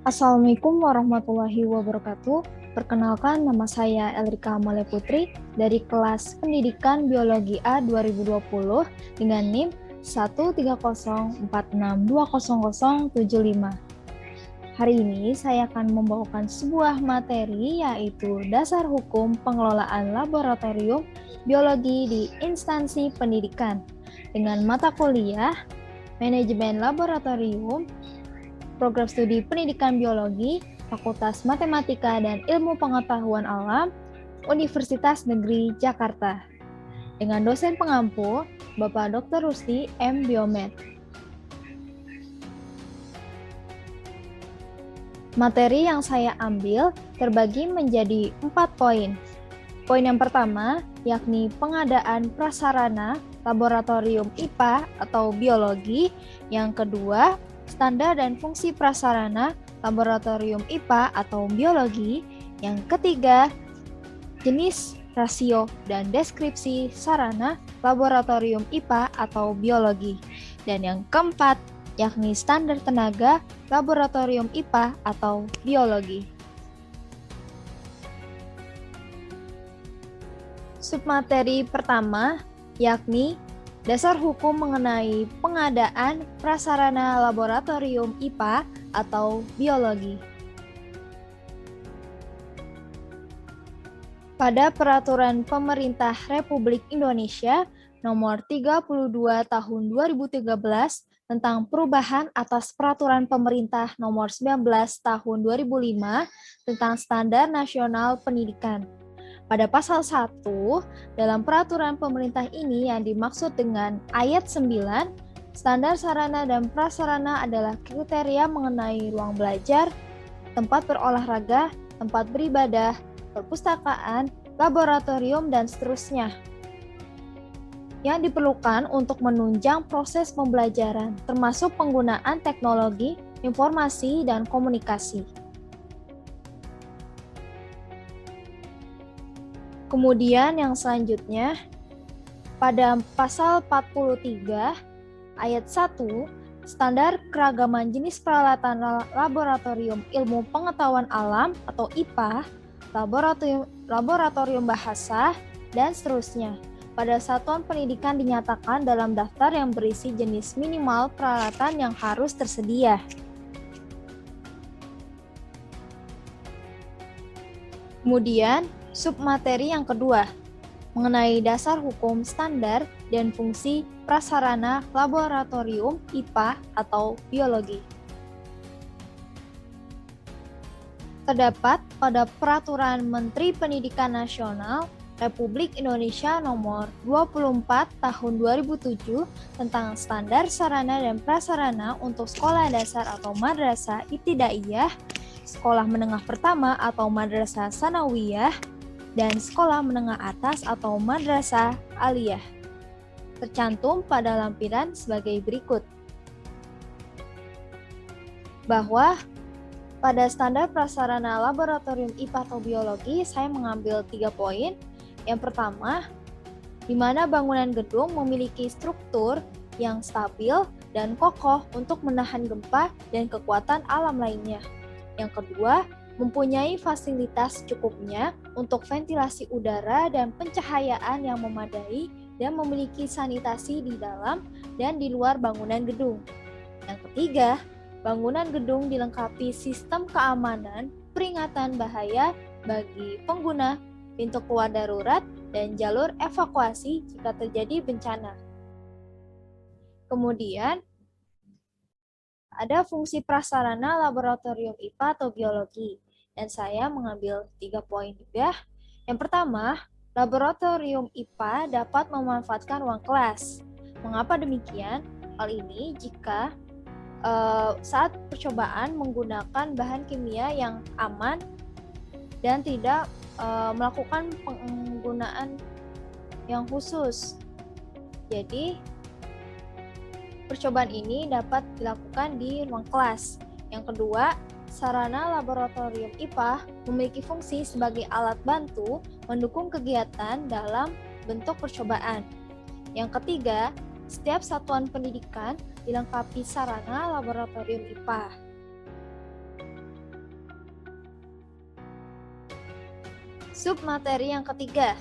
Assalamualaikum warahmatullahi wabarakatuh. Perkenalkan, nama saya Elrika Amalia Putri dari kelas Pendidikan Biologi A 2020 dengan NIM 13046200075. Hari ini saya akan membawakan sebuah materi yaitu Dasar Hukum Pengelolaan Laboratorium Biologi di Instansi Pendidikan dengan mata kuliah Manajemen Laboratorium, Program Studi Pendidikan Biologi, Fakultas Matematika dan Ilmu Pengetahuan Alam, Universitas Negeri Jakarta. Dengan dosen pengampu, Bapak Dr. Rusdi M. Biomed. Materi yang saya ambil terbagi menjadi 4 poin. Poin yang pertama, yakni pengadaan prasarana laboratorium IPA atau biologi. Yang kedua, standar dan fungsi prasarana laboratorium IPA atau biologi. Yang ketiga, jenis, rasio, dan deskripsi sarana laboratorium IPA atau biologi. Dan yang keempat, yakni standar tenaga laboratorium IPA atau biologi. Submateri pertama, yakni dasar hukum mengenai pengadaan prasarana laboratorium IPA atau biologi. Pada Peraturan Pemerintah Republik Indonesia Nomor 32 Tahun 2013 tentang perubahan atas Peraturan Pemerintah Nomor 19 Tahun 2005 tentang Standar Nasional Pendidikan. Pada pasal 1, dalam peraturan pemerintah ini yang dimaksud dengan ayat 9, standar sarana dan prasarana adalah kriteria mengenai ruang belajar, tempat berolahraga, tempat beribadah, perpustakaan, laboratorium, dan seterusnya yang diperlukan untuk menunjang proses pembelajaran, termasuk penggunaan teknologi, informasi, dan komunikasi. Kemudian yang selanjutnya, pada pasal 43 ayat 1, standar keragaman jenis peralatan laboratorium ilmu pengetahuan alam atau IPA, laboratorium bahasa, dan seterusnya. Pada satuan pendidikan dinyatakan dalam daftar yang berisi jenis minimal peralatan yang harus tersedia. Kemudian, submateri yang kedua, mengenai dasar hukum standar dan fungsi prasarana laboratorium IPA atau biologi. Terdapat pada Peraturan Menteri Pendidikan Nasional Republik Indonesia Nomor 24 Tahun 2007 tentang standar sarana dan prasarana untuk sekolah dasar atau madrasah ibtidaiyah, sekolah menengah pertama atau madrasah sanawiyah, dan sekolah menengah atas atau madrasah aliyah. Tercantum pada lampiran sebagai berikut. Bahwa pada standar prasarana laboratorium IPA atau biologi, saya mengambil 3 poin. Yang pertama, di mana bangunan gedung memiliki struktur yang stabil dan kokoh untuk menahan gempa dan kekuatan alam lainnya. Yang kedua, mempunyai fasilitas cukupnya untuk ventilasi udara dan pencahayaan yang memadai dan memiliki sanitasi di dalam dan di luar bangunan gedung. Yang ketiga, bangunan gedung dilengkapi sistem keamanan, peringatan bahaya bagi pengguna, pintu keluar darurat, dan jalur evakuasi jika terjadi bencana. Kemudian, ada fungsi prasarana laboratorium IPA atau biologi, dan saya mengambil 3 poin juga. Yang pertama, laboratorium IPA dapat memanfaatkan ruang kelas. Mengapa demikian? Hal ini jika saat percobaan menggunakan bahan kimia yang aman dan tidak melakukan penggunaan yang khusus. Jadi, percobaan ini dapat dilakukan di ruang kelas. Yang kedua, sarana laboratorium IPA memiliki fungsi sebagai alat bantu mendukung kegiatan dalam bentuk percobaan. Yang ketiga, setiap satuan pendidikan dilengkapi sarana laboratorium IPA. Submateri yang ketiga,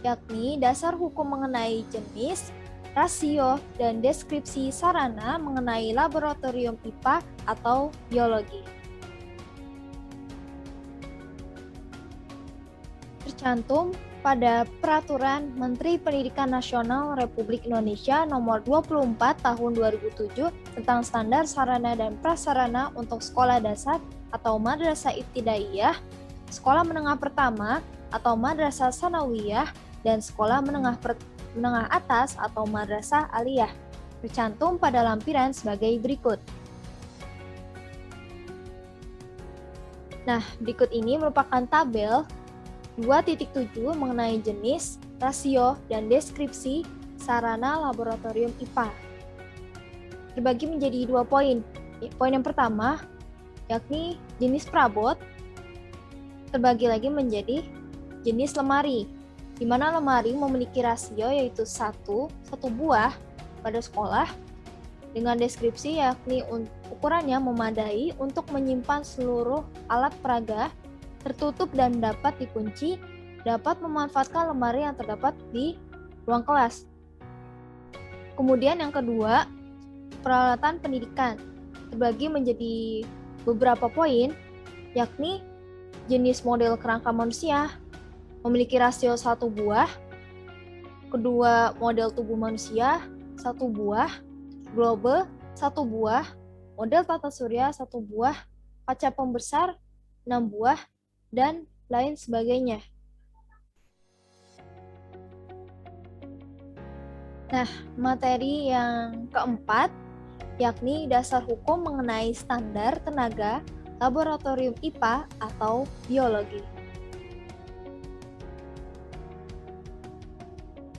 yakni dasar hukum mengenai jenis, rasio, dan deskripsi sarana mengenai laboratorium IPA atau biologi. Tercantum pada Peraturan Menteri Pendidikan Nasional Republik Indonesia Nomor 24 Tahun 2007 tentang standar sarana dan prasarana untuk sekolah dasar atau madrasah ibtidaiyah, sekolah menengah pertama atau madrasah sanawiyah, dan sekolah menengah atas atau madrasah aliyah, tercantum pada lampiran sebagai berikut. Nah, berikut ini merupakan tabel 2.7 mengenai jenis, rasio, dan deskripsi sarana laboratorium IPA. Terbagi menjadi 2 poin. Poin yang pertama, yakni jenis perabot, terbagi lagi menjadi jenis lemari, di mana lemari memiliki rasio yaitu 1 buah pada sekolah, dengan deskripsi yakni ukurannya memadai untuk menyimpan seluruh alat peraga, tertutup dan dapat dikunci, dapat memanfaatkan lemari yang terdapat di ruang kelas. Kemudian yang kedua, peralatan pendidikan, terbagi menjadi beberapa poin, yakni jenis model kerangka manusia, memiliki rasio 1 buah, kedua model tubuh manusia 1 buah, globe 1 buah, model tata surya 1 buah, kaca pembesar 6 buah, dan lain sebagainya. Nah, materi yang keempat, yakni dasar hukum mengenai standar tenaga laboratorium IPA atau biologi.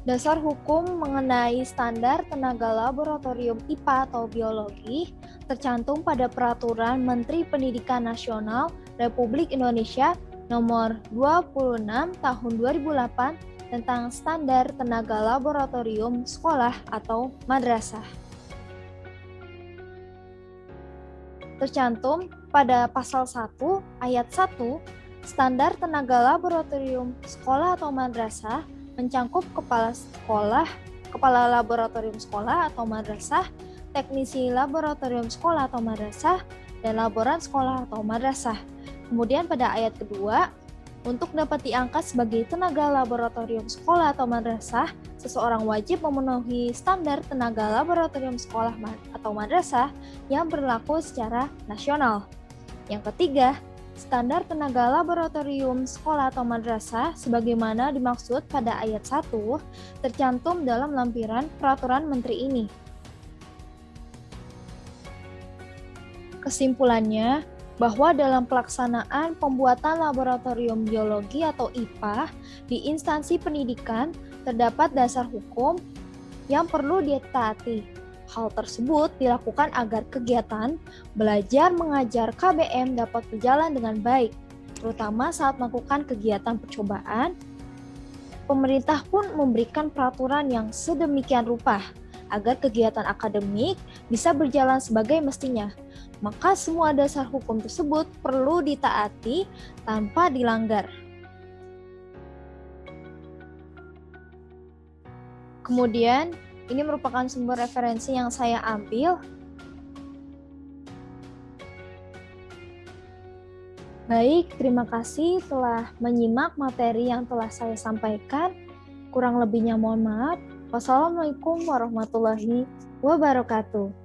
Dasar hukum mengenai standar tenaga laboratorium IPA atau biologi tercantum pada Peraturan Menteri Pendidikan Nasional Republik Indonesia Nomor 26 Tahun 2008 tentang standar tenaga laboratorium sekolah atau madrasah. Tercantum pada Pasal 1 Ayat 1, standar tenaga laboratorium sekolah atau madrasah mencakup kepala sekolah, kepala laboratorium sekolah atau madrasah, teknisi laboratorium sekolah atau madrasah, dan laboran sekolah atau madrasah. Kemudian pada ayat kedua, untuk dapat diangkat sebagai tenaga laboratorium sekolah atau madrasah, seseorang wajib memenuhi standar tenaga laboratorium sekolah atau madrasah yang berlaku secara nasional. Yang ketiga, standar tenaga laboratorium sekolah atau madrasah sebagaimana dimaksud pada ayat 1 tercantum dalam lampiran peraturan menteri ini. Kesimpulannya, bahwa dalam pelaksanaan pembuatan laboratorium biologi atau IPA di instansi pendidikan terdapat dasar hukum yang perlu ditaati. Hal tersebut dilakukan agar kegiatan belajar mengajar KBM dapat berjalan dengan baik, terutama saat melakukan kegiatan percobaan. Pemerintah pun memberikan peraturan yang sedemikian rupa agar kegiatan akademik bisa berjalan sebagai mestinya. Maka semua dasar hukum tersebut perlu ditaati tanpa dilanggar. Kemudian, ini merupakan sumber referensi yang saya ambil. Baik, terima kasih telah menyimak materi yang telah saya sampaikan. Kurang lebihnya mohon maaf. Wassalamualaikum warahmatullahi wabarakatuh.